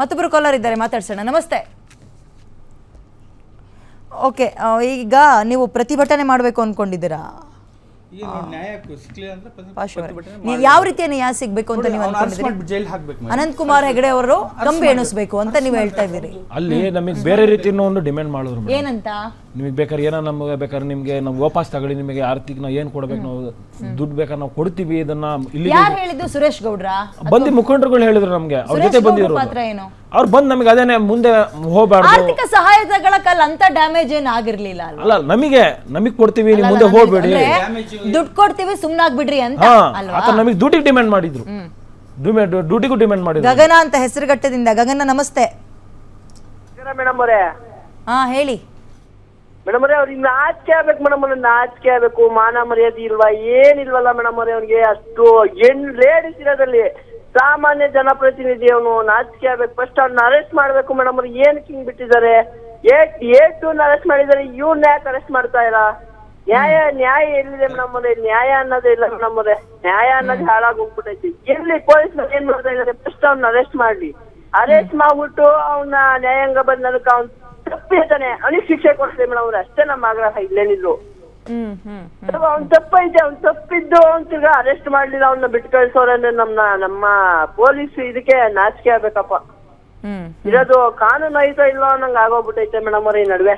ಮತ್ತೊಬ್ಬರು ಕಾಲರ್ ಇದ್ದಾರೆ, ಮಾತಾಡ್ಸೋಣ. ನಮಸ್ತೆ. ಓಕೆ, ಈಗ ನೀವು ಪ್ರತಿಭಟನೆ ಮಾಡಬೇಕು ಅನ್ಕೊಂಡಿದ್ದೀರಾ? ಯಾವ ರೀತಿಯ ನ್ಯಾಯ ಸಿಗ್ಬೇಕು ಅಂತ ನೀವು ಅನ್ಕೊಂಡಿದ್ದೀರಿ? ಅನಂತ್ ಕುಮಾರ್ ಹೆಗಡೆ ಅವರು ಕಂಬಿ ಎಣಿಸ್ಬೇಕು ಅಂತ ನೀವು ಹೇಳ್ತಾ ಇದ್ದೀರಿ. ಅಲ್ಲಿ ನಮಗೆ ಬೇರೆ ರೀತಿ ಒಂದು ಡಿಮ್ಯಾಂಡ್ ಮಾಡಿದ್ರು. ಏನಂತ? ನಿಮಗೆ ಬೇಕಾದ್ರೆ ಏನೋ ನಮಗೆ ಬೇಕಾದ್ರೆ ನಿಮಗೆ ನಾವು ವಾಪಸ್ ತಗೊಳ್ಳಿ, ನಿಮಗೆ ಆರ್ಥಿಕ ನಾವು ಏನು ಕೊಡ್ಬೇಕು, ನಾವು ದುಡ್ಡು ಬೇಕಾದ್ರೆ ನಾವು ಕೊಡ್ತೀವಿ. ಇದನ್ನ ಇಲ್ಲಿ ಯಾರು ಹೇಳಿದ್ದು? ಸುರೇಶ್ ಗೌಡ್ರ ಬಂದು ಮುಖಂಡರುಗಳು ಹೇಳಿದ್ರು ನಮ್ಗೆ, ಅವ್ರ ಜೊತೆ ಬಂದಿದ್ರು. ಅವ್ರು ಬಂದು ನಮಗೆ ಅದೇನೆ ಮುಂದೆ ಹೋಗ್ಬಾರ್ದು, ಆರ್ಥಿಕ ಸಹಾಯಗಳ ಕಲ್ ಅಂತ ಡ್ಯಾಮೇಜ್ ಏನ್ ಆಗಿರ್ಲಿಲ್ಲ ಅಲ್ಲ, ನಮಗೆ ಕೊಡ್ತೀವಿ, ನೀವು ಮುಂದೆ ಹೋಗ್ಬೇಡಿ, ದುಡ್ಡು ಕೊಡ್ತೀವಿ ಸುಮ್ನಾಗ್ಬಿಡ್ರಿ ಅಂತ ನಮಗೆ ಡ್ಯೂಟಿಗೆ ಡಿಮ್ಯಾಂಡ್ ಮಾಡಿದ್ರು. ಡ್ಯೂಟಿಗೂ ಡಿಮ್ಯಾಂಡ್ ಮಾಡಿದ್ರು. ಗಗನ ಅಂತ ಹೆಸರುಘಟ್ಟದಿಂದ. ಗಗನ ನಮಸ್ತೆ. ಮೇಡಮ್ ಅವರೇ, ಹಾ ಹೇಳಿ ಮೇಡಮ್ ಅವರೇ. ಅವ್ರಿಗೆ ನಾಚಿಕೆ ಆಗ್ಬೇಕು ಮೇಡಮ್ ಅವ್ರೆ, ನಾಚಿಕೆ ಆಗ್ಬೇಕು. ಮಾನ ಮರ್ಯಾದೆ ಇಲ್ವಾ, ಏನಿಲ್ವಲ್ಲ ಮೇಡಮ್ ಅವರೇ ಅವ್ರಿಗೆ. ಅಷ್ಟು ಲೇಡೀಸ್ ಇರೋದ್ರಲ್ಲಿ ಸಾಮಾನ್ಯ ಜನಪ್ರತಿನಿಧಿ ಅವನು, ನಾಚಿಕೆ ಆಗ್ಬೇಕು. ಫಸ್ಟ್ ಅವ್ರನ್ನ ಅರೆಸ್ಟ್ ಮಾಡ್ಬೇಕು ಮೇಡಮ್ ಅವ್ರು. ಏನಕ್ಕೆ ಹಿಂಗ್ ಬಿಟ್ಟಿದ್ದಾರೆ? ಅರೆಸ್ಟ್ ಮಾಡಿದ್ದಾರೆ, ಇವ್ರನ್ನ ಯಾಕೆ ಅರೆಸ್ಟ್ ಮಾಡ್ತಾ ಇಲ್ಲ? ನ್ಯಾಯ ಎಲ್ಲಿದೆ ಮೇಡಮ್ ಅವರೇ? ನ್ಯಾಯ ಅನ್ನೋದೇ ಇಲ್ಲ ಮೇಡಮ್ ಅವರೇ. ನ್ಯಾಯ ಅನ್ನೋದು ಹಾಳಾಗಿ ಹೋಗ್ಬಿಟ್ಟೈತಿ. ಎಲ್ಲಿ ಪೊಲೀಸ್ ಏನ್ ಮಾಡ್ತಾ ಇದ್ದಾರೆ? ಫಸ್ಟ್ ಅವ್ನ ಅರೆಸ್ಟ್ ಮಾಡ್ಲಿ. ಅರೆಸ್ಟ್ ಮಾಡ್ಬಿಟ್ಟು ಅವನ ನ್ಯಾಯಾಂಗ ಬಂದಕ್ಕೆ ಅವ್ನು ತಪ್ಪಿರ್ತಾನೆ, ಅವನಿಗೆ ಶಿಕ್ಷೆ ಕೊಡ್ತೇವೆ ಮೇಡಮ್ ಅವ್ರೆ. ಅಷ್ಟೇ ನಮ್ಮ ಆಗ್ರಹ. ಇಲ್ಲೇನಿದ್ರು ಅವ್ನ್ ತಪ್ಪೈತೆ, ಅವ್ನ್ ತಪ್ಪಿದ್ದು ಅವ್ನ್ ತಿರ್ಗಾ ಅರೆಸ್ಟ್ ಮಾಡ್ಲಿಲ್ಲ, ಅವ್ನ ಬಿಟ್ಟು ಕಳ್ಸೋರಂದ್ರೆ ನಮ್ಮ ಪೊಲೀಸ್ ಇದಕ್ಕೆ ನಾಚಿಕೆ ಆಗ್ಬೇಕಪ್ಪ. ಇರೋದು ಕಾನೂನು ಐತೋ ಇಲ್ಲೋ ಅನ್ನಂಗ ಆಗೋಗ್ಬಿಟ್ಟೈತೆ ಮೇಡಮ್ ಅವ್ರ. ಈ ನಡುವೆ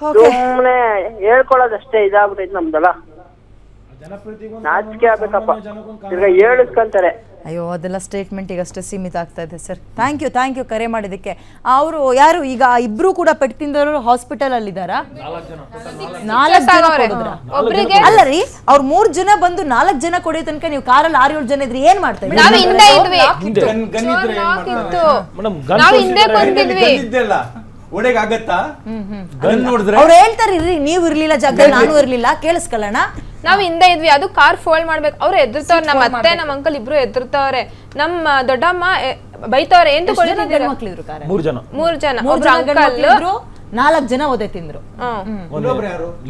ಸುಮ್ನೆ ಹೇಳ್ಕೊಳೋದಷ್ಟೇ ಇದಾಗ್ಬಿಟ್ಟೈತೆ ನಮ್ದಲ್ಲ. ನಾಚಿಕೆ ಆಗ್ಬೇಕಪ್ಪ, ತಿರ್ಗಾ ಹೇಳಿಸ್ಕೊಂತಾರೆ. ಅಯ್ಯೋ, ಅದೆಲ್ಲ ಸ್ಟೇಟ್ಮೆಂಟ್ ಈಗ ಅಷ್ಟೇ ಸೀಮಿತ ಆಗ್ತಾ ಇದೆ ಸರ್. ಥ್ಯಾಂಕ್ ಯು ಕರೆ ಮಾಡಿದ್ದಕ್ಕೆ. ಅವರು ಯಾರು ಈಗ ಇಬ್ರು ಕೂಡ ಪೆಟ್ಟು ತಿಂದವರು ಹಾಸ್ಪಿಟಲ್ ಅಲ್ಲಿ ಇದ್ದಾರಾ? 4 ಜನ ಅಲ್ಲ ರೀ, ಅವ್ರು 3 ಜನ ಬಂದು 4 ಜನ ಕೊಡೋ ತನಕ ನೀವು ಕಾರಲ್ಲಿ 6-7 ಜನ ಇದ್ರಿ, ಏನ್ ಮಾಡ್ತಾ ಇದ್ರಿ? ಅವ್ರು ಹೇಳ್ತಾರೆ ನೀವು ಇರ್ಲಿಲ್ಲ ಜಾಗ, ನಾನು ಇರ್ಲಿಲ್ಲ, ಕೇಳಿಸ್ಕೊಳ್ಳೋಣ. ನಾವ್ ಹಿಂದೆ ಇದ್ವಿ, ಅದು ಕಾರ್ ಫೋಲ್ಡ್ ಮಾಡ್ಬೇಕು. ಅವ್ರು ಎದುರ್ತಾವ್ರೆ, ನಮ್ಮ ಅತ್ತೆ ನಮ್ಮ ಅಂಕಲ್ ಇಬ್ರು ಎದುರ್ತಾವ್ರೆ, ನಮ್ಮ ದೊಡ್ಡಮ್ಮ ಬೈತವ್ರೆ. ಎಂತ ಮಕ್ಳಿದ್ರು? 3 ಜನ. 3 ಜನ. 4 ಜನ ಓದೇ ತಿಂದ್ರು.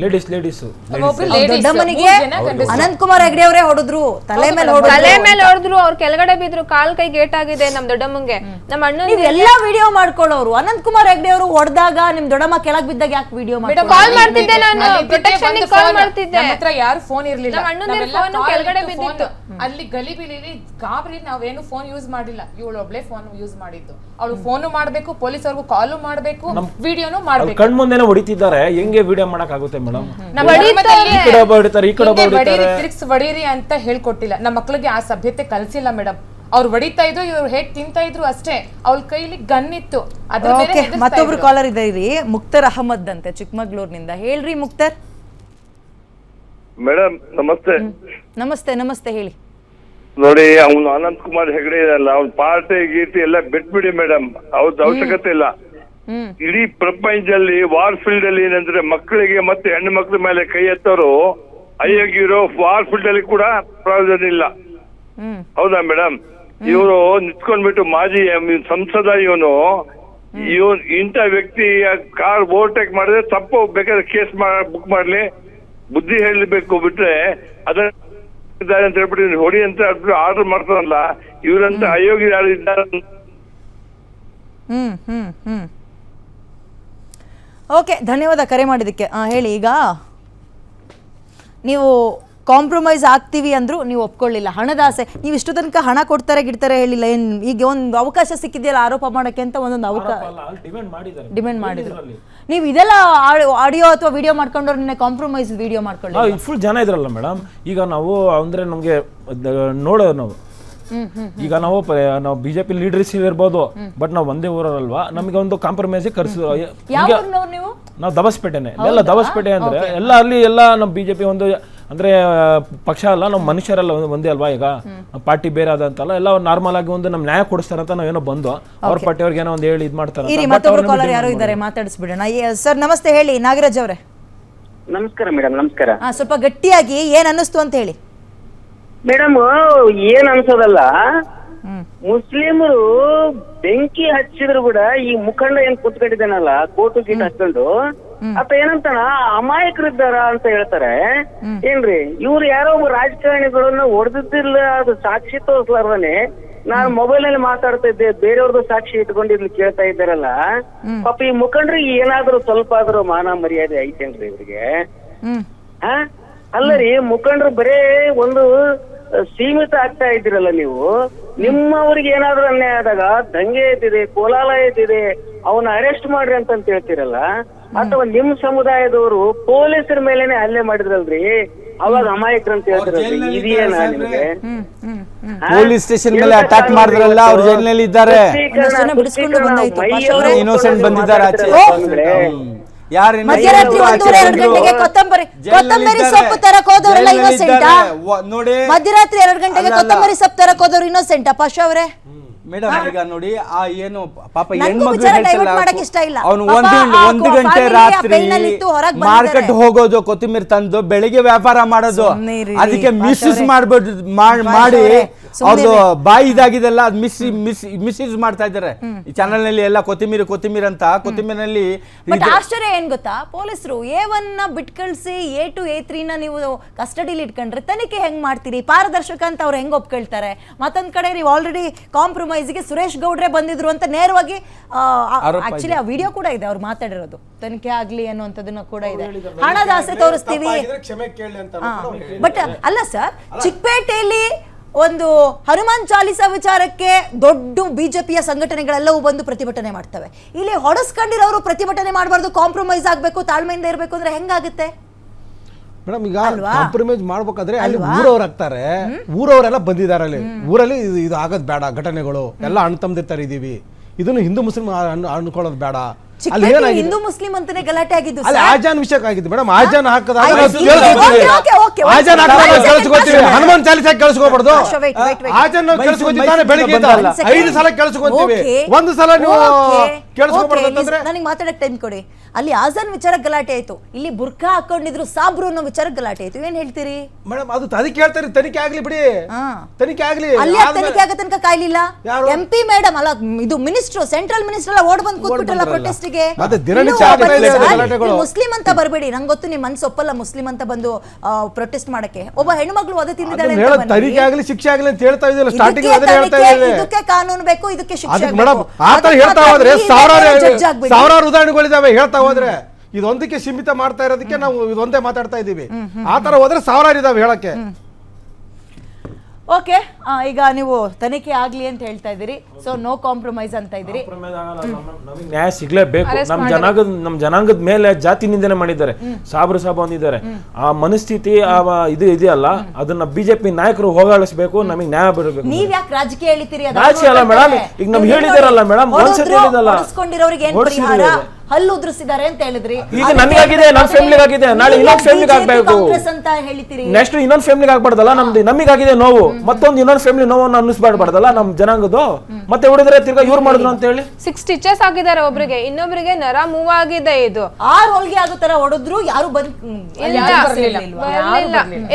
ಲೇಡೀಸ್ ದೊಡ್ಡಮ್ಮನಿಗೆ ಅನಂತ್ ಕುಮಾರ್ ಹೆಗಡೆ ಅವರೇ ಹೊಡೆದ್ರು, ತಲೆ ಮೇಲೆ ಹೊಡೆದ್ರು. ಅವ್ರ ಕೆಳಗಡೆ ಬಿದ್ರು, ಕಾಲ್ ಕೈ ಗೇಟ್ ಆಗಿದೆ ನಮ್ ದೊಡ್ಡಮ್ಮಂಗೆ. ನಮ್ಮ ಅಣ್ಣ ಎಲ್ಲಾ ವಿಡಿಯೋ ಮಾಡ್ಕೊಳ್ಳೋರು. ಅನಂತ್ ಕುಮಾರ್ ಹೆಗಡೆ ಅವರು ಹೊಡೆದಾಗ ನಿಮ್ ದೊಡ್ಡಮ್ಮ ಕೆಳಗ್ ಬಿದ್ದಾಗ ಯಾಕೆ ವಿಡಿಯೋ ಕಾಲ್ ಮಾಡ್ತಿದ್ದೆ ನಾನು, ಪ್ರೊಟೆಕ್ಷನ್ ಕಾಲ್ ಮಾಡ್ತಿದ್ದೆ. ಹತ್ರ ಯಾರು ಫೋನ್ ಇರ್ಲಿಲ್ಲ, ಕೆಳಗಡೆ ಬಿದ್ದಿತ್ತು. ಅಲ್ಲಿ ಗಲಿಬಿಲಿ ಗಾಬರಿ ನಾವೇನು ಫೋನ್ ಯೂಸ್ ಮಾಡಿಲ್ಲ, ಇವಳು ಒಬ್ಳೆ ಫೋನ್ ಯೂಸ್ ಮಾಡಿದ್ದು. ಅವಳು ಫೋನು ಮಾಡ್ಬೇಕು, ಪೊಲೀಸರ್ಗೂ ಕಾಲು ಮಾಡ್ಬೇಕು, ವಿಡಿಯೋನು ಮಾಡ್ಬೇಕು. ಕಣ್ ಮುಂದೆನೆ ಹೊಡಿತಿದ್ದಾರೆ, ಹೆಂಗೆ ವಿಡಿಯೋ ಮಾಡಕ್ ಆಗುತ್ತೆ ಮೇಡಮ್? ತಿರ್ಗ್ಸ್ ಹೊಡೀರಿ ಅಂತ ಹೇಳ್ಕೊಟ್ಟಿಲ್ಲ ನಮ್ಮ ಮಕ್ಳಿಗೆ, ಆ ಸಭ್ಯತೆ ಕಲ್ಸಿಲ್ಲ ಮೇಡಮ್. ಅವ್ರು ಹೊಡಿತಾ ಇದ್ರು, ಇವ್ರು ಹೇಗ್ ತಿಂತಾ ಇದ್ರು ಅಷ್ಟೇ. ಅವ್ಳ ಕೈಲಿ ಗನ್ ಇತ್ತು. ಮತ್ತೊಬ್ರು ಕಾಲರ್ ಇದ್ದೀರಿ, ಮುಕ್ತರ್ ಅಹಮದ್ ಅಂತೆ ಚಿಕ್ಕಮಗಳೂರಿನಿಂದ. ಹೇಳ್ರಿ ಮುಕ್ತರ್. ಮೇಡಮ್ ನಮಸ್ತೆ. ನಮಸ್ತೆ ಹೇಳಿ. ನೋಡಿ, ಅವ್ನು ಅನಂತ್ ಕುಮಾರ್ ಹೆಗಡೆ ಇದಲ್ಲ, ಅವ್ನ ಪಾರ್ಟಿ ಗೀಟಿ ಎಲ್ಲ ಬಿಟ್ಬಿಡಿ ಮೇಡಮ್, ಅವ್ರದ್ದು ಅವಶ್ಯಕತೆ ಇಲ್ಲ. ಇಡೀ ಪ್ರಪಂಚದಲ್ಲಿ ವಾರ್ ಫೀಲ್ಡ್ ಅಲ್ಲಿ ಏನಂದ್ರೆ ಮಕ್ಕಳಿಗೆ ಮತ್ತೆ ಹೆಣ್ಣು ಮಕ್ಳ ಮೇಲೆ ಕೈ ಎತ್ತೋರು ಅಯ್ಯೋಗಿರೋ ವಾರ್ ಫೀಲ್ಡ್ ಅಲ್ಲಿ ಕೂಡ ಪ್ರಯೋಜನ ಇಲ್ಲ. ಹೌದಾ ಮೇಡಮ್? ಇವರು ನಿಂತ್ಕೊಂಡ್ಬಿಟ್ಟು ಮಾಜಿ ಸಂಸದ ಇವನು ಇಂಥ ವ್ಯಕ್ತಿ ಕಾರ್ ಓವರ್ಟೇಕ್ ಮಾಡಿದ್ರೆ ತಪ್ಪು, ಬೇಕಾದ್ರೆ ಕೇಸ್ ಬುಕ್ ಮಾಡ್ಲಿ, ಬುದ್ಧಿ ಹೇಳಬೇಕು. ಬಿಟ್ರೆ ಅದ ಅಂತ ಹೇಳ್ಬಿಟ್ಟು ಹೊಡಿ ಅಂತ ಆರ್ಡರ್ ಮಾಡ್ತಾರಲ್ಲ, ಇವರಂತ ಅಯೋಗ್ಯ ಯಾರು ಇದ್ದಾರೆ? ಓಕೆ, ಧನ್ಯವಾದ ಕರೆ ಮಾಡಿದ್ದಕ್ಕೆ. ಹೇಳಿ, ಈಗ ನೀವು ಕಾಂಪ್ರಮೈಸ್ ಆಗ್ತೀವಿ ಅಂದ್ರು ನೀವು ಒಪ್ಕೊಳ್ಳಿಲ್ಲ, ಹಣದ ಆಸೆ. ನೀವು ಇಷ್ಟು ತನಕ ಹಣ ಕೊಡ್ತಾರೆ ಗಿಡ್ತಾರೆ ಹೇಳಿಲ್ಲ. ಏನ್ ಈಗ ಒಂದು ಅವಕಾಶ ಸಿಕ್ಕಿದೆಯಲ್ಲ ಆರೋಪ ಮಾಡಕ್ಕೆ ಅಂತ, ಒಂದೊಂದು ಅವಕಾಶ ಡಿಮ್ಯಾಂಡ್ ಮಾಡಿದ್ರು. ನೀವು ಇದೆಲ್ಲ ಆಡಿಯೋ ಅಥವಾ ವಿಡಿಯೋ ಮಾಡ್ಕೊಂಡ್ರೆ ನಿನ್ನೆ ಕಾಂಪ್ರಮೈಸ್ ವಿಡಿಯೋ ಮಾಡ್ಕೊಳ್ಳಿ. ಫುಲ್ ಜನ ಇದ್ರಲ್ಲ ಮೇಡಮ್. ಈಗ ನಾವು ಅಂದ್ರೆ ನಮ್ಗೆ ನೋಡೋದು ನಾವು ಈಗ ನಾವು ಬಿಜೆಪಿ ಲೀಡರ್ಸ್ ಇರ್ಬೋದು, ಬಟ್ ನಾವು ಒಂದೇ ಊರಲ್ವಾ, ನಮಗೆ ಒಂದು ಕಾಂಪ್ರಮೈಸ್ ನಾವು ದಬಸ್ಪೇಟೆನೆ ಎಲ್ಲ. ದಬಸ್ಪೇಟೆ ಅಂದ್ರೆ ಎಲ್ಲ ಅಲ್ಲಿ ಎಲ್ಲ ನಮ್ಮ ಬಿಜೆಪಿ ಒಂದು ಅಂದ್ರೆ ಪಕ್ಷ ಅಲ್ಲ, ನಮ್ಮ ಮನುಷ್ಯರೆಲ್ಲ ಒಂದೇ ಅಲ್ವಾ. ಈಗ ಪಾರ್ಟಿ ಬೇರೆ ಆದಂತಲ್ಲ, ಎಲ್ಲ ನಾರ್ಮಲ್ ಆಗಿ ಒಂದು ನಮ್ ನ್ಯಾಯ ಕೊಡಿಸ್ತಾರಂತ ನಾವೇನೋ ಬಂದು ಅವ್ರ ಪಾರ್ಟಿ ಅವ್ರಿಗೆ ಏನೋ ಒಂದು ಹೇಳಿ ಇದ್ ಮಾಡ್ತಾರೆ. ಮತ್ತೊಬ್ರು ಕಾಲರ್ ಯಾರು ಇದ್ದಾರೆ, ಮಾತಾಡಿಸ್ಬಿಡೋಣ. ಸರ್ ನಮಸ್ತೆ, ಹೇಳಿ. ನಾಗರಾಜ್ ಅವರೇ ನಮಸ್ಕಾರ ಮೇಡಮ್. ನಮಸ್ಕಾರ. ಸ್ವಲ್ಪ ಗಟ್ಟಿಯಾಗಿ ಏನ್ ಅನ್ನಿಸ್ತು ಅಂತ ಹೇಳಿ ಮೇಡಮ್. ಏನ್ ಅನ್ಸೋದಲ್ಲ, ಮುಸ್ಲಿಮರು ಬೆಂಕಿ ಹಚ್ಚಿದ್ರು ಕೂಡ ಈ ಮುಖಂಡ ಏನ್ ಕುತ್ಕೊಂಡಿದ್ದಾನಲ್ಲ, ಕೋಟು ಗೀಟ್ ಹಚ್ಕೊಂಡು, ಆತ ಏನಂತಾನ ಅಮಾಯಕರಿದ್ದಾರ ಅಂತ ಹೇಳ್ತಾರೆ. ಏನ್ರಿ, ಇವ್ರು ಯಾರೋ ಒಬ್ಬ ರಾಜಕಾರಣಿಗಳನ್ನ ಹೊಡೆದಿದ್ದಿಲ್ಲ, ಅದು ಸಾಕ್ಷಿ ತೋರಿಸ್ಲಾರ್ದಾನೆ ನಾನು ಮೊಬೈಲ್ ನಲ್ಲಿ ಮಾತಾಡ್ತಾ ಇದ್ದೆ, ಬೇರೆಯವ್ರದ್ದು ಸಾಕ್ಷಿ ಇಟ್ಕೊಂಡು ಇಲ್ಲಿ ಕೇಳ್ತಾ ಇದ್ದಾರಲ್ಲ, ಪಾಪ ಈ ಮುಖಂಡ್ರಿಗೆ ಏನಾದ್ರೂ ಸ್ವಲ್ಪ ಆದ್ರೂ ಮಾನ ಮರ್ಯಾದೆ ಐತೇನ್ರಿ ಇವ್ರಿಗೆ? ಅಲ್ಲರಿ ಮುಖಂಡ್ರು ಬರೇ ಒಂದು ಸೀಮಿತ ಆಗ್ತಾ ಇದ್ದೀರಲ್ಲ ನೀವು. ನಿಮ್ಮವ್ರಿಗೆ ಏನಾದ್ರೂ ಅನ್ಯಾಯ ಆದಾಗ ದಂಗೆ ಎದ್ದಿದೆ, ಕೋಲಾಲ ಎದ್ದಿದೆ, ಅವನ್ನ ಅರೆಸ್ಟ್ ಮಾಡ್ರಿ ಅಂತ ಹೇಳ್ತೀರಲ್ಲ, ಅಥವಾ ನಿಮ್ ಸಮುದಾಯದವರು ಪೊಲೀಸರ ಮೇಲೆನೆ ಹಲ್ಲೆ ಮಾಡಿದ್ರಲ್ರಿ, ಅವಾಗ ಅಮಾಯಕರು ಅಂತ ಹೇಳ್ತಿರಲ್ರಿ, ಇದೇನಾ ನಿಮಗೆ? ಪೊಲೀಸ್ ಸ್ಟೇಷನ್ ಮೇಲೆ ಅಟ್ಯಾಕ್ ಮಾಡಿದ್ರಲ್ಲ, ಅವ್ರು ಜೈಲಿನಲ್ಲಿ ಇದ್ದಾರೆ, ಇನ್ನೋಸೆಂಟ್ ಬಂದಿದ್ದಾರೆ ಆಚೆ. ಮಧ್ಯರಾತ್ರಿ 1:30 ಗಂಟೆಗೆ ಕೊತ್ತಂಬರಿ ಸೊಪ್ಪು ತರಕ್ ಹೋದವರೆಲ್ಲ ಇನ್ನೋಸೆಂಟಾ? ನೋಡಿ, ಮಧ್ಯರಾತ್ರಿ 2 ಗಂಟೆಗೆ ಕೊತ್ತಂಬರಿ ಸೊಪ್ಪು ತರಕ್ ಹೋದವ್ರು ಇನ್ನೋಸೆಂಟಾ ಪಾಶಾ ಅವರೇ? ಮೇಡಮ್ ಈಗ ನೋಡಿ, ಆ ಏನು ಪಾಪ ನಂಗೂ ಹೆಣ್ಮಗಳು ವಿಚಾರ divert ಮಾಡಕ್ ಇಷ್ಟ ಇಲ್ಲ. ಅವನು ಪಾಪ ಒಂದು ಗಂಟೆ family ರಾತ್ರಿ ಪೈನಲ್ಲಿ ಇತ್ತು, ಹೊರಗ್ ಮಾರ್ಕೆಟ್ ಬಂದಿದ್ದಾರೆ. ಹೋಗೋದು, ಕೊತ್ತಿಮೀರಿ ತಂದು ಬೆಳಿಗ್ಗೆ ವ್ಯಾಪಾರ ಮಾಡೋದು, ಸುಮ್ನೆ ಇರಿ, ಅದಕ್ಕೆ ಪಾಶಾ ಮಿಸ್ಯೂಸ್ ಅವ್ರೆ. ಮಾಡಿ ಸುಮ್ನೆ ಅವ್ರದ್ದು ಇರಿ. ಬಾಯಿ ಇದಾಗಿದೆಲ್ಲ ಅದು ಮಿಸ್ಯೂಸ್ ಮಾಡ್ತಾ ಇದ್ದಾರೆ ಈ ಚಾನಲ್ ನಲ್ಲಿ ಎಲ್ಲ. ಕೊತ್ತಿಮೀರಿ ಅಂತ ಕೊತ್ತಿಮೀರಿನಲ್ಲಿ ಬಟ್ ಆಶ್ಚರ್ಯ ಏನ್ ಗೊತ್ತಾ, ಪೊಲೀಸರು A1 ನ ಬಿಟ್ ಕಳ್ಸಿ A2 A3 ನ ನೀವು ಕಸ್ಟಡಿಲಿ ಇಟ್ಕೊಂಡ್ರೆ ತನಿಖೆ ಹೆಂಗ್ ಮಾಡ್ತೀರಿ? ಪಾರದರ್ಶಕ ಅಂತ ಅವ್ರು ಹೆಂಗ್ ಒಪ್ಕೊಳ್ತಾರೆ? ಮತ್ತೊಂದ್ ಕಡೆ ನೀವು ಆಲ್ರೆಡಿ ಕಾಂಪ್ರಮೈಸ್ ಗೆ ಸುರೇಶ್ ಗೌಡ್ರೆ ಬಂದಿದ್ರು ಅಂತ ನೇರವಾಗಿ ಆಕ್ಚುಲಿ ಆ ವಿಡಿಯೋ ಕೂಡ ಇದೆ, ಅವ್ರು ಮಾತಾಡಿರೋದು ತನಿಖೆ ಆಗ್ಲಿ ಅನ್ನುವಂಥದ್ದನ್ನ ಕೂಡ ಇದೆ. ಹಣದ ಆಸೆ ತೋರಿಸ್ತೀವಿ ಬಟ್ ಅಲ್ಲ ಸರ್, ಚಿಕ್ಕಪೇಟೆಯಲ್ಲಿ ಒಂದು ಹನುಮಾನ್ ಚಾಲಿಸಾ ವಿಚಾರಕ್ಕೆ ದೊಡ್ಡ ಬಿಜೆಪಿಯ ಸಂಘಟನೆಗಳೆಲ್ಲವೂ ಬಂದು ಪ್ರತಿಭಟನೆ ಮಾಡ್ತವೆ. ಇಲ್ಲಿ ಹೊಡೆಸ್ಕೊಂಡಿರೋರು ಪ್ರತಿಭಟನೆ ಮಾಡಬಾರ್ದು, ಕಾಂಪ್ರಮೈಸ್ ಆಗ್ಬೇಕು, ತಾಳ್ಮೆಯಿಂದ ಇರಬೇಕು ಅಂದ್ರೆ ಹೆಂಗಾಗುತ್ತೆ ಮೇಡಮ್? ಈಗ ಕಾಂಪ್ರಮೈಸ್ ಮಾಡ್ಬೇಕಾದ್ರೆ ಅಲ್ಲಿ ಊರವ್ರು ಆಗ್ತಾರೆ, ಊರವರೆಲ್ಲ ಬಂದಿದ್ದಾರೆ ಅಲ್ಲಿ. ಊರಲ್ಲಿ ಇದು ಆಗೋದ್ ಬೇಡ, ಘಟನೆಗಳು ಎಲ್ಲ ಅಣ್ಣ ತಮ್ಮದಿರ್ತಾರೆ ಇದೀವಿ, ಇದನ್ನು ಹಿಂದೂ ಮುಸ್ಲಿಂ ಅನ್ಕೊಳ್ಳೋದು ಬೇಡ. ಹಿಂದೂ ಮುಸ್ಲಿಂ ಅಂತಾನೆ ಗಲಾಟೆ ಆಗಿದ್ದು ಅಲ್ಲಿ ಆಜಾನ್ ವಿಷಯಕ್ಕೆ ಆಗಿದ್ದು ಮೇಡಮ್. ಆಜಾನ್ ಹಾಕದಾಗ ಹನುಮಾನ್ ಚಾಲಿಸಾ ಕೇಳಿಸ್ಕೋಬಾರ್ದು, ಆಜಾನ್ ಕೇಳಿಸ್ಕೊತಿದ್ದಾನೆ ಬೆಳಿಗ್ಗೆ 5 ಸಲ ಕೇಳಿಸ್ಕೊಂತೀವಿ, ಒಂದು ಸಲ ನೀವು ಕೇಳಿಸ್ಕೋಬಾರ್ದು ಅಂತಂದ್ರೆ ನನಗೆ ಮಾತಾಡಕ್ ಟೈಮ್ ಕೊಡಿ. ಅಲ್ಲಿ ಆಜಾನ್ ವಿಚಾರ ಗಲಾಟೆ ಆಯ್ತು, ಇಲ್ಲಿ ಬುರ್ಖಾ ಹಾಕೊಂಡಿದ್ರು ಸಾಬ್ರು ಅನ್ನೋ ವಿಚಾರ ಗಲಾಟೆ ಆಯ್ತು. ಏನ್ ಹೇಳ್ತೀರಿ ಮೇಡಮ್? ಅದು ತನಿಖೆ ಹೇಳ್ತಾರೆ, ತನಿಖೆ ಆಗ್ಲಿ ಬಿಡಿ, ತನಿಖೆ ಆಗ್ಲಿ. ಅಲ್ಲಿ ತನಿಖೆ ಆಗ ತನಕ ಕಾಯ್ಲಿಲ್ಲ. MP ಮೇಡಮ್ ಅಲ್ಲ, ಇದು ಮಿನಿಸ್ಟರ್, ಸೆಂಟ್ರಲ್ ಮಿನಿಸ್ಟರ್ ಎಲ್ಲ ಓಡ್ ಬಂದ್ ಕೂತ್ಬಿಟ್ರಲ್ಲ ಪ್ರೊಟೆಸ್ಟ್ ಗೆ. ಮುಸ್ಲಿಂ ಅಂತ ಬರಬೇಡಿ, ನಂಗೆ ಗೊತ್ತು ನಿಮ್ ಮನ್ಸು ಒಪ್ಪಲ್ಲ ಮುಸ್ಲಿಂ ಅಂತ ಬಂದು ಪ್ರೊಟೆಸ್ಟ್ ಮಾಡಕ್ಕೆ. ಒಬ್ಬ ಹೆಣ್ಮಗಳು ವಧೆ ತಿಂದಿದ್ದಾಳೆ, ತನಿಖೆ ಆಗ್ಲಿ ಶಿಕ್ಷೆ ಆಗ್ಲಿ ಅಂತ ಹೇಳ್ತಾ ಇದ್ದಿಲ್ಲ ಸ್ಟಾರ್ಟಿಂಗ್, ಇದಕ್ಕೆ ಕಾನೂನು ಬೇಕು, ಇದಕ್ಕೆ ಶಿಕ್ಷೆ ಮೇಡಮ್. ಆತರ ಹೇಳ್ತಾ ಹೋದ್ರೆ ಸಾವಿರಾರು ಉದಾಹರಣೆಗಳಿದಾವೆ ಹೇಳ್ತಾ ಹೋದ್ರೆ. ಇದೊಂದಕ್ಕೆ ಸೀಮಿತ ಮಾಡ್ತಾ ಇರೋದಕ್ಕೆ ನಾವು ಇದೊಂದೇ ಮಾತಾಡ್ತಾ ಇದೀವಿ. ಆತರ ಹೋದ್ರೆ ಸಾವಿರಾರು ಇದಾವೆ ಹೇಳಕ್ಕೆ. ಓಕೆ, ಈಗ ನೀವು ತನಿಖೆ ಆಗ್ಲಿ ಅಂತ ಹೇಳ್ತಾ ಇದ್ದೀರಿ, ಸೊ ನೋ ಕಾಂಪ್ರಮೈಸ್ ಅಂತ ಇದ್ದೀರಿ. ನಮಗೆ ನ್ಯಾಯ ಸಿಗ್ಲೇಬೇಕು. ನಮ್ ಜನಾಂಗದ ಮೇಲೆ ಜಾತಿ ನಿಂದನೆ ಮಾಡಿದ್ದಾರೆ, ಸಾಬ್ ಅಂದಿದ್ದಾರೆ. ಆ ಮನಸ್ಥಿತಿ ಇದು ಇದೆಯಲ್ಲ, ಅದನ್ನ ಬಿಜೆಪಿ ನಾಯಕರು ಹೋಗಾಳಿಸ್ಬೇಕು, ನಮಗೆ ನ್ಯಾಯ ಬರಬೇಕು. ನೀವ್ ಯಾಕೆ ರಾಜಕೀಯ ಹೇಳ್ತೀರಿ? ರಾಜಕೀಯ ಅಲ್ಲ ಮೇಡಮ್, ಈಗ ನಮ್ಗೆ ಹೇಳಿದಾರಲ್ಲ ಮೇಡಮ್, ಒಂದ್ಸತಿ ಹೇಳಿದಲ್ಲ, ಏನ್ ಪರಿಹಾರ? ಹಲ್ಲು ಉದ್ರಿಸಿದ್ದಾರೆ ಅಂತ ಹೇಳಿದ್ರಿ. ಈಗ ನನಗಾಗಿದೆ, ನನ್ನ ಫ್ಯಾಮಿಲಿಗೆ ಆಗಿದೆ, ನಾಳೆ ಇನ್ನೊಂದು ಫ್ಯಾಮಿಲಿಗೆ ಆಗ್ಬೇಕು, ಅಂತ ಹೇಳ್ತೀರಿ. ನೆಕ್ಸ್ಟ್ ಇನ್ನೊಂದು ಫ್ಯಾಮಿಲಿಗೆ ಆಗ್ಬಾರ್ದಲ್ಲ. ನಮಗಾಗಿದೆ ನೋವು, ಮತ್ತೊಂದು ಇನ್ನೊಂದು ಫ್ಯಾಮಿಲಿ ನೋವನ್ನು ಅನ್ನಿಸ್ಬಾರ್ದಲ್ಲ ನಮ್ ಜನಾಂಗದ್ದು. ಮತ್ತೆ ಹೊಡಿದ್ರೆ ತಿರ್ಗಾ ಇವ್ರು ಮಾಡಿದ್ರು ಅಂತ ಹೇಳಿ 6 ಸ್ಟಿಚಸ್ ಹಾಕಿದ್ದಾರೆ ಒಬ್ರಿಗೆ, ಇನ್ನೊಬ್ರಿಗೆ ನರ ಮೂವ್ ಆಗಿದೆ. ಇದು 6 ಹೋಲ್ಗೆ ಆಗೋ ತರ ಹೊಡೆದ್ರು, ಯಾರು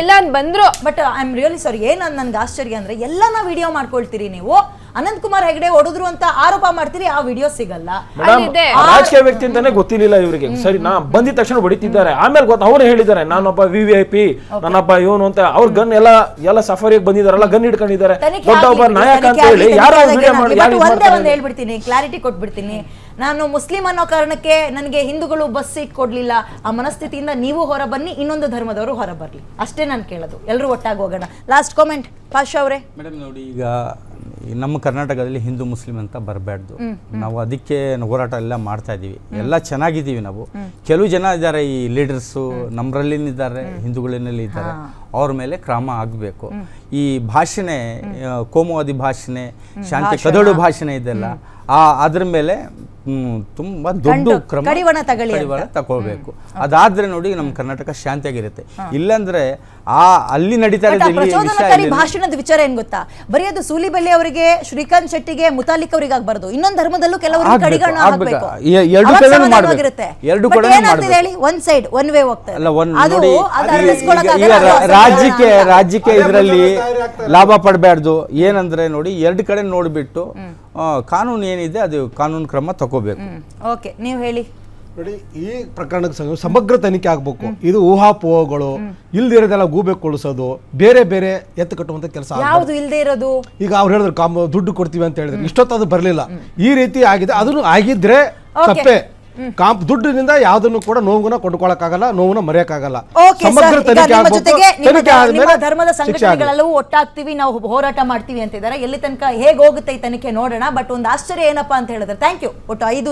ಇಲ್ಲ ಬಂದ್ರು. But I am really sorry. ಏನ್ ನನ್ಗೆ ಆಶ್ಚರ್ಯ ಅಂದ್ರೆ ಎಲ್ಲಾನ ವಿಡಿಯೋ ಮಾಡ್ಕೊಳ್ತೀರಿ ನೀವು. ಅನಂತ್ ಕುಮಾರ್ ಹೆಗಡೆ ಹೊಡೆದ್ರು ಅಂತ ಆರೋಪ ಮಾಡ್ತೀರಿ, ಆ ವಿಡಿಯೋ ಸಿಗಲ್ಲ. ರಾಜಕೀಯ ವ್ಯಕ್ತಿ ಅಂತಾನೆ ಗೊತ್ತಿರ್ಲಿಲ್ಲ ಇವರಿಗೆ. ಸರಿ, ನಾ ಬಂದಿದ ತಕ್ಷಣ ಹೊಡಿತಿದ್ದಾರೆ, ಆಮೇಲೆ ಅವ್ರು ಹೇಳಿದ್ದಾರೆ ನಾನೊಬ್ಬ VIP, ನಾನೊಬ್ಬ ಇವನು ಅಂತ. ಅವ್ರ ಗನ್ ಎಲ್ಲ ಸಫಾರಿಗೆ ಬಂದಿದಾರಲ್ಲ, ಗನ್ ಹಿಡ್ಕೊಂಡಿದ್ದಾರೆ, ದೊಡ್ಡ ಒಬ್ಬ ನಾಯಕ ಅಂತ ಹೇಳಿ ಯಾರು ಒಂದ್ ಹೇಳ್ಬಿಡ್ತೀನಿ, ಕ್ಲಾರಿಟಿ ಕೊಟ್ಬಿಡ್ತೀನಿ. ನಾನು ಮುಸ್ಲಿಂ ಅನ್ನೋ ಕಾರಣಕ್ಕೆ ನನಗೆ ಹಿಂದೂಗಳು ಬಸ್ ಸೀಟ್ ಕೊಡ್ಲಿಲ್ಲ, ಆ ಮನಸ್ಥಿತಿಯಿಂದ ನೀವು ಹೊರ ಬನ್ನಿ, ಇನ್ನೊಂದು ಧರ್ಮದವರು ಹೊರ ಬರ್ಲಿ, ಅಷ್ಟೇ ನಾನು ಕೇಳೋದು. ಎಲ್ಲರೂ ಒಟ್ಟಾಗಿ ಹೋಗೋಣ. ಲಾಸ್ಟ್ ಕಾಮೆಂಟ್ ಪಾಶಾ ಅವರೇ. ಮೇಡಮ್ ನೋಡಿ, ಈಗ ನಮ್ಮ ಕರ್ನಾಟಕದಲ್ಲಿ ಹಿಂದೂ ಮುಸ್ಲಿಂ ಅಂತ ಬರಬಾರ್ದು. ನಾವು ಅದಕ್ಕೆ ಹೋರಾಟ ಎಲ್ಲ ಮಾಡ್ತಾ ಇದೀವಿ, ಎಲ್ಲ ಚೆನ್ನಾಗಿದ್ದೀವಿ ನಾವು. ಕೆಲವು ಜನ ಇದ್ದಾರೆ, ಈ ಲೀಡರ್ಸು ನಮ್ಮರಲ್ಲಿದ್ದಾರೆ, ಹಿಂದೂಗಳಿನಲ್ಲಿ ಇದ್ದಾರೆ, ಅವ್ರ ಮೇಲೆ ಕ್ರಮ ಆಗಬೇಕು. ಈ ಭಾಷಣೆ, ಕೋಮುವಾದಿ ಭಾಷಣೆ, ಶಾಂತಿ ಕದಡು ಭಾಷಣೆ ಇದೆಲ್ಲ, ಅದ್ರ ಮೇಲೆ ತುಂಬಾ ದೊಡ್ಡ ಕ್ರಮ ತಗೊಳ್ಬೇಕು. ಅದಾದ್ರೆ ನೋಡಿ ನಮ್ಮ ಕರ್ನಾಟಕ ಶಾಂತಿಯಾಗಿರುತ್ತೆ. ಇಲ್ಲಾಂದ್ರೆ ಅಲ್ಲಿ ನಡೀತಾ ಇರೋದು ಭಾಷಣದ ವಿಚಾರ ಏನ್ ಗೊತ್ತಾ, ಬರೀ ಅದು ಸೂಲಿಬೆಲೆ ಅವರಿಗೆ, ಶ್ರೀಕಾಂತ್ ಶೆಟ್ಟಿಗೆ, ಮುತಾಲಿಕ್ ಅವರಿಗೆ ಆಗ್ಬಾರ್ದು, ಇನ್ನೊಂದು ಧರ್ಮದಲ್ಲೂ ಕೆಲವರಿಗೆ ಕಡಿವಾಣ ಹಾಕ್ಬೇಕು. ಒಂದ್ ಸೈಡ್ ಒನ್ ವೇ ಹೋಗ್ತಾ ರಾಜ್ಯಕ್ಕೆ ಇದರಲ್ಲಿ ಲಾಭ ಪಡಬಾರ್ದು. ಏನಂದ್ರೆ ನೋಡಿ, 2 ಕಡೆ ನೋಡ್ಬಿಟ್ಟು ಕಾನೂನು ಏನಿದೆ ಅದು ಕಾನೂನು ಕ್ರಮ ತಗೋಬೇಕು. ಓಕೆ, ನೀವು ಹೇಳಿ. ನೋಡಿ ಈ ಪ್ರಕರಣಕ್ಕೆ ಸಮಗ್ರ ತನಿಖೆ ಆಗ್ಬೇಕು. ಇದು ಊಹಾಪೋಹಗಳು ಇಲ್ದಿರೋದೆಲ್ಲ ಗೂಬೆ ಕೊಳಿಸೋದು, ಬೇರೆ ಬೇರೆ ಎತ್ತು ಕಟ್ಟುವಂತ ಕೆಲಸ. ಯಾವ್ದು ಇಲ್ದೇ ಇರೋದು? ಈಗ ಅವ್ರು ಹೇಳಿದ್ರು ದುಡ್ಡು ಕೊಡ್ತೀವಿ ಅಂತ ಹೇಳಿದ್ರು, ಇಷ್ಟೊತ್ತು ಅದು ಬರಲಿಲ್ಲ. ಈ ರೀತಿ ಆಗಿದೆ, ಅದನ್ನು ಆಗಿದ್ರೆ ತಪ್ಪೇ. ದುಡ್ಡಿನಿಂದ ಯಾವ್ದನ್ನು ಕೂಡ ನೋವುನ ಕೊಂಡ್ಕೊಳಕ್ಕಾಗಲ್ಲ, ನೋವುನ ಮರೆಯಕ್ಕಾಗಲ್ಲ. ಸಮಗ್ರ ತನಿಖೆ ನಿಮ್ಮ ಧರ್ಮದ ಸಂಘಟನೆಗಳೆಲ್ಲವೂ ಒಟ್ಟಾಗ್ತೀವಿ, ನಾವು ಹೋರಾಟ ಮಾಡ್ತೀವಿ ಅಂತಿದ್ದಾರೆ. ಎಲ್ಲಿ ತನಕ ಹೇಗೆ ಹೋಗುತ್ತೆ ಈ ತನಿಖೆ ನೋಡೋಣ. ಬಟ್ ಒಂದು ಆಶ್ಚರ್ಯ ಏನಪ್ಪಾ ಅಂತ ಹೇಳಿದ್ರೆ, ಥ್ಯಾಂಕ್ ಯು. ಒಟ್ಟು 5